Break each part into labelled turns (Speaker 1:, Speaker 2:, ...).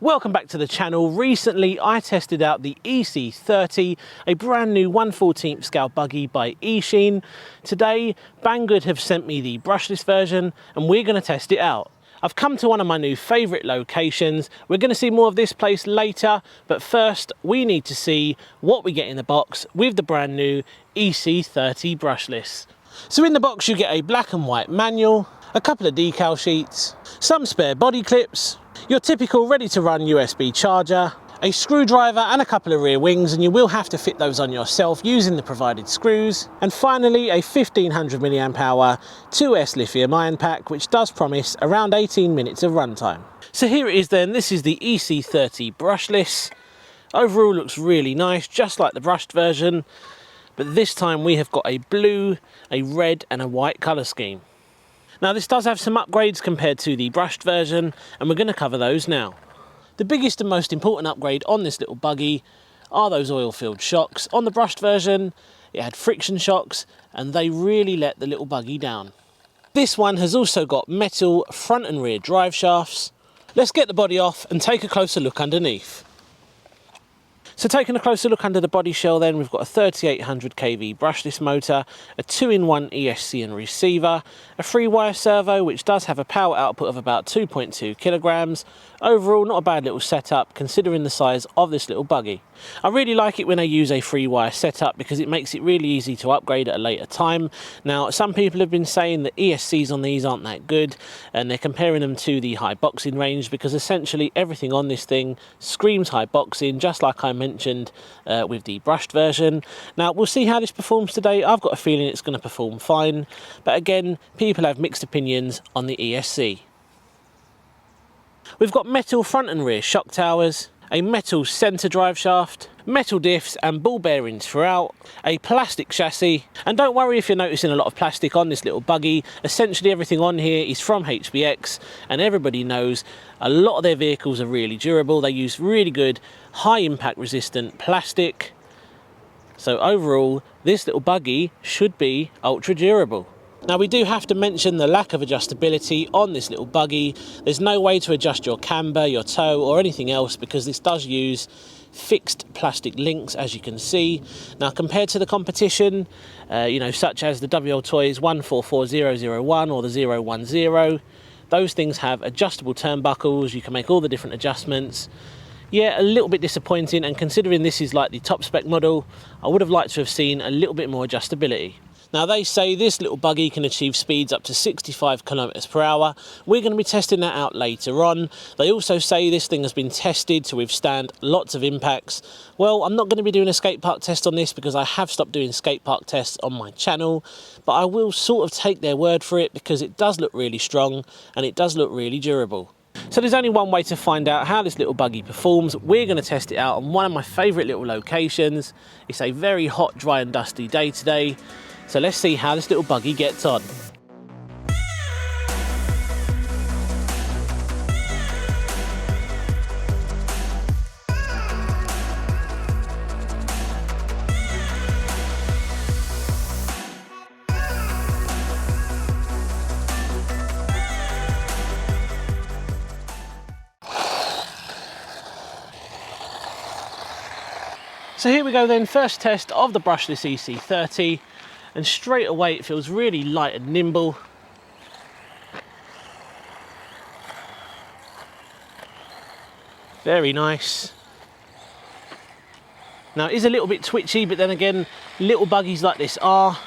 Speaker 1: Welcome back to the channel. Recently I tested out the EC30, a brand new 1/14 scale buggy by Eachine. Today Banggood have sent me the brushless version and we're going to test it out. I've come to one of my new favourite locations. We're going to see more of this place later, but first we need to see what we get in the box with the brand new EC30 brushless. So in the box you get a black and white manual, a couple of decal sheets, some spare body clips, your typical ready-to-run USB charger, a screwdriver and a couple of rear wings, and you will have to fit those on yourself using the provided screws, and finally a 1500 mAh 2S lithium-ion pack, which does promise around 18 minutes of runtime. So here it is then. This is the EC30 brushless. Overall looks really nice, just like the brushed version, but this time we have got a blue, a red and a white colour scheme. Now this does have some upgrades compared to the brushed version, and we're going to cover those now. The biggest and most important upgrade on this little buggy are those oil-filled shocks. On the brushed version it had friction shocks and they really let the little buggy down. This one has also got metal front and rear drive shafts. Let's get the body off and take a closer look underneath. So taking a closer look under the body shell then, we've got a 3800 kV brushless motor, a 2-in-1 ESC and receiver, a 3-wire servo which does have a power output of about 2.2 kilograms. Overall not a bad little setup considering the size of this little buggy. I really like it when they use a 3-wire setup because it makes it really easy to upgrade at a later time. Now some people have been saying that ESCs on these aren't that good, and they're comparing them to the high boxing range because essentially everything on this thing screams high boxing, just like I mentioned with the brushed version. Now we'll see how this performs today. I've got a feeling it's going to perform fine, but again people have mixed opinions on the ESC. We've got metal front and rear shock towers, a metal centre drive shaft, metal diffs and ball bearings throughout, a plastic chassis, and don't worry if you're noticing a lot of plastic on this little buggy. Essentially everything on here is from HBX, and everybody knows a lot of their vehicles are really durable. They use really good high impact resistant plastic, so overall this little buggy should be ultra durable. Now we do have to mention the lack of adjustability on this little buggy. There's no way to adjust your camber, your toe or anything else because this does use fixed plastic links, as you can see. Now compared to the competition, such as the WLTOYS 144001 or the 010, those things have adjustable turnbuckles. You can make all the different adjustments. Yeah, a little bit disappointing, and considering this is like the top spec model, I would have liked to have seen a little bit more adjustability. Now they say this little buggy can achieve speeds up to 65 kilometers per hour. We're going to be testing that out later on. They also say this thing has been tested to withstand lots of impacts. Well, I'm not going to be doing a skate park test on this because I have stopped doing skate park tests on my channel, but I will sort of take their word for it because it does look really strong and it does look really durable. So there's only one way to find out how this little buggy performs. We're going to test it out on one of my favourite little locations. It's a very hot, dry and dusty day today. So let's see how this little buggy gets on. So here we go then, first test of the brushless EC30. And straight away it feels really light and nimble. Very nice. Now it is a little bit twitchy, but then again, little buggies like this are.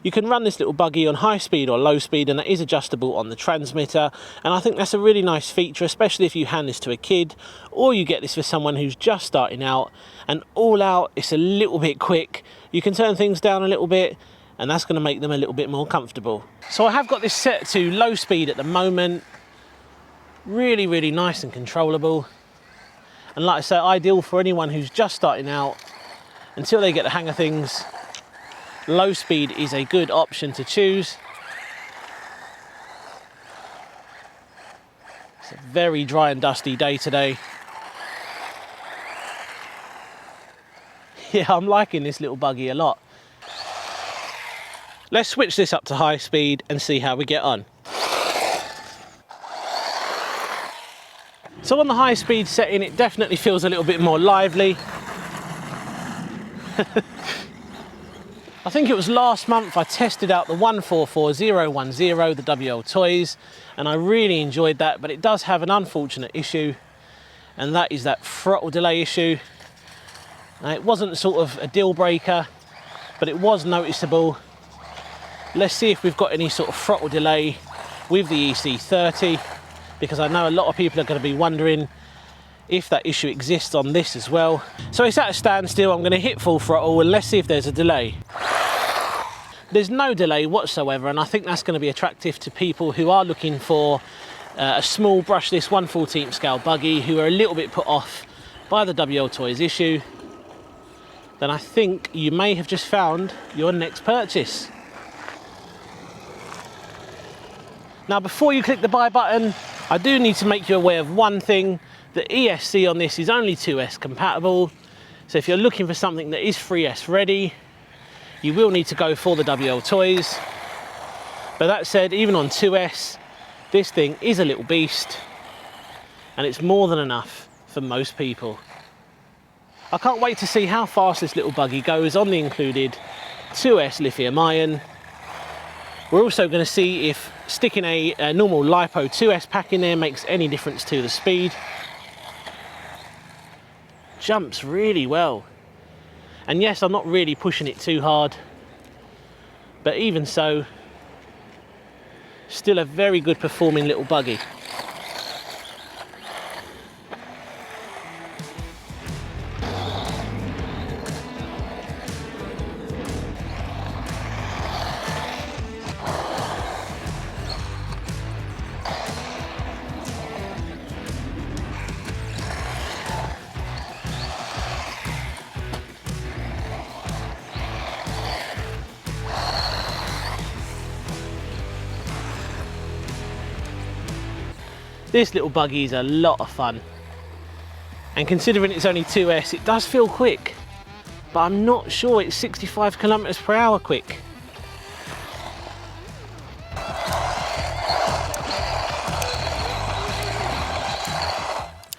Speaker 1: You can run this little buggy on high speed or low speed, and that is adjustable on the transmitter, and I think that's a really nice feature, especially if you hand this to a kid or you get this for someone who's just starting out. And all out, it's a little bit quick. You can turn things down a little bit and that's going to make them a little bit more comfortable. So I have got this set to low speed at the moment. Really, really nice and controllable, and like I say, ideal for anyone who's just starting out until they get the hang of things. Low speed is a good option to choose. It's a very dry and dusty day today. Yeah, I'm liking this little buggy a lot. Let's switch this up to high speed and see how we get on. So on the high speed setting, it definitely feels a little bit more lively. I think it was last month I tested out the 144010, the WLTOYS, and I really enjoyed that, but it does have an unfortunate issue, and that is that throttle delay issue. It wasn't sort of a deal breaker, but it was noticeable. Let's see if we've got any sort of throttle delay with the EC30, because I know a lot of people are going to be wondering if that issue exists on this as well. So it's at a standstill. I'm going to hit full throttle and let's see if there's a delay. There's no delay whatsoever, and I think that's going to be attractive to people who are looking for a small brushless 1/14 scale buggy, who are a little bit put off by the WLTOYS issue. Then I think you may have just found your next purchase. Now, before you click the buy button, I do need to make you aware of one thing. The ESC on this is only 2S compatible. So if you're looking for something that is 3S ready, you will need to go for the WLTOYS. But that said, even on 2S, this thing is a little beast, and it's more than enough for most people. I can't wait to see how fast this little buggy goes on the included 2S lithium ion. We're also going to see if sticking a normal Lipo 2S pack in there makes any difference to the speed. Jumps really well. And yes, I'm not really pushing it too hard, but even so, still a very good performing little buggy. This little buggy is a lot of fun, and considering it's only 2S, it does feel quick, but I'm not sure it's 65 kilometers per hour quick.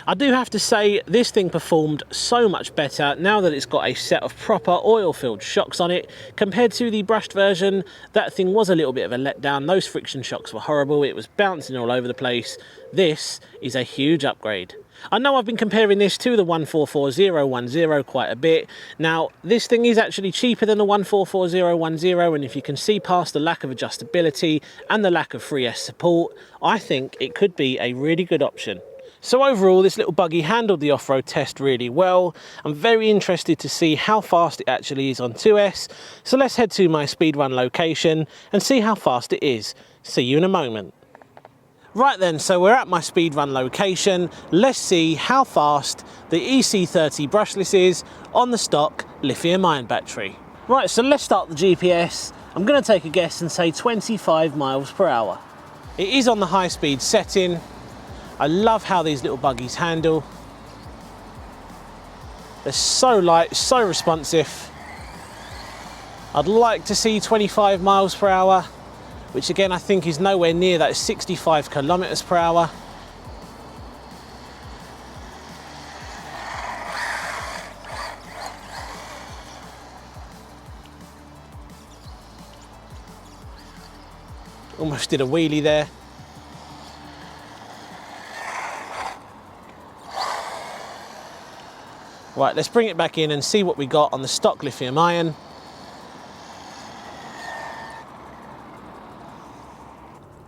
Speaker 1: I do have to say, this thing performed so much better now that it's got a set of proper oil-filled shocks on it. Compared to the brushed version, that thing was a little bit of a letdown. Those friction shocks were horrible. It was bouncing all over the place. This is a huge upgrade. I know I've been comparing this to the 144010 quite a bit. Now, this thing is actually cheaper than the 144010, and if you can see past the lack of adjustability and the lack of 3S support, I think it could be a really good option. So overall, this little buggy handled the off-road test really well. I'm very interested to see how fast it actually is on 2S. So let's head to my speedrun location and see how fast it is. See you in a moment. Right then, so we're at my speedrun location. Let's see how fast the EC30 brushless is on the stock lithium-ion battery. Right, so let's start the GPS. I'm going to take a guess and say 25 miles per hour. It is on the high-speed setting. I love how these little buggies handle. They're so light, so responsive. I'd like to see 25 miles per hour, which again I think is nowhere near that 65 kilometers per hour. Almost did a wheelie there. Right, let's bring it back in and see what we got on the stock lithium ion.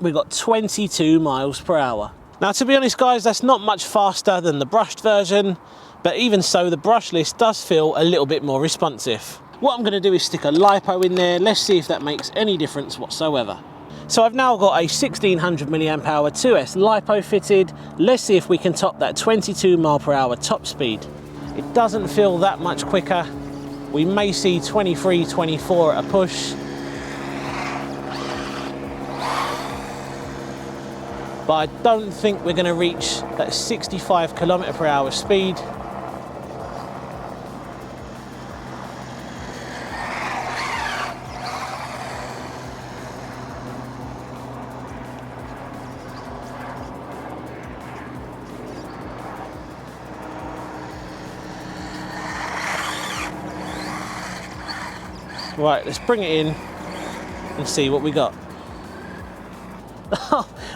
Speaker 1: We got 22 miles per hour. Now, to be honest, guys, that's not much faster than the brushed version, but even so, the brushless does feel a little bit more responsive. What I'm going to do is stick a Lipo in there. Let's see if that makes any difference whatsoever. So I've now got a 1600 milliamp hour 2S Lipo fitted. Let's see if we can top that 22 mile per hour top speed. It doesn't feel that much quicker. We may see 23, 24 at a push. But I don't think we're going to reach that 65 kilometer per hour speed. Right, let's bring it in and see what we got.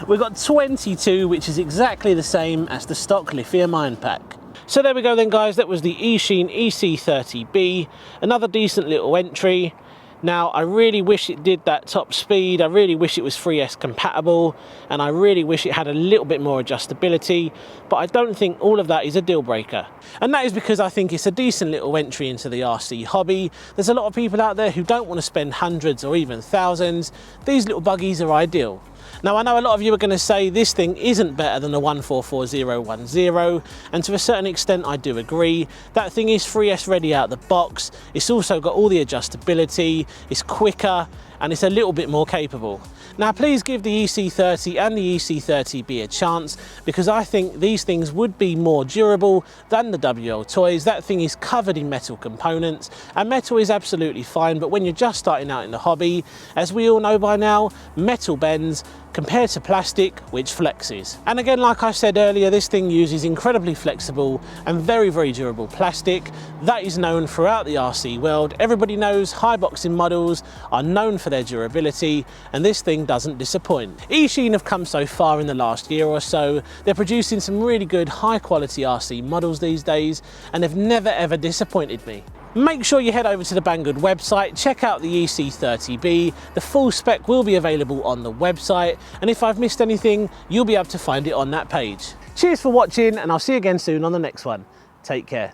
Speaker 1: We've got 22, which is exactly the same as the stock lithium ion pack. So there we go then guys, that was the Eachine EC30B, another decent little entry. Now I really wish it did that top speed, I really wish it was 3S compatible, and I really wish it had a little bit more adjustability, but I don't think all of that is a deal breaker. And that is because I think it's a decent little entry into the RC hobby. There's a lot of people out there who don't want to spend hundreds or even thousands. These little buggies are ideal. Now I know a lot of you are going to say this thing isn't better than the 144010, and to a certain extent I do agree. That thing is 3S ready out the box, it's also got all the adjustability, it's quicker, and it's a little bit more capable. Now please give the EC30 and the EC30B a chance, because I think these things would be more durable than the WLTOYS. That thing is covered in metal components, and metal is absolutely fine, but when you're just starting out in the hobby, as we all know by now, metal bends compared to plastic, which flexes. And again, like I said earlier, this thing uses incredibly flexible and very, very durable plastic. That is known throughout the RC world. Everybody knows high boxing models are known for their durability, and this thing doesn't disappoint. Eachine have come so far in the last year or so. They're producing some really good high quality RC models these days, and they've never ever disappointed me. Make sure you head over to the Banggood website, check out the EC30B, the full spec will be available on the website, and if I've missed anything, you'll be able to find it on that page. Cheers for watching, and I'll see you again soon on the next one. Take care.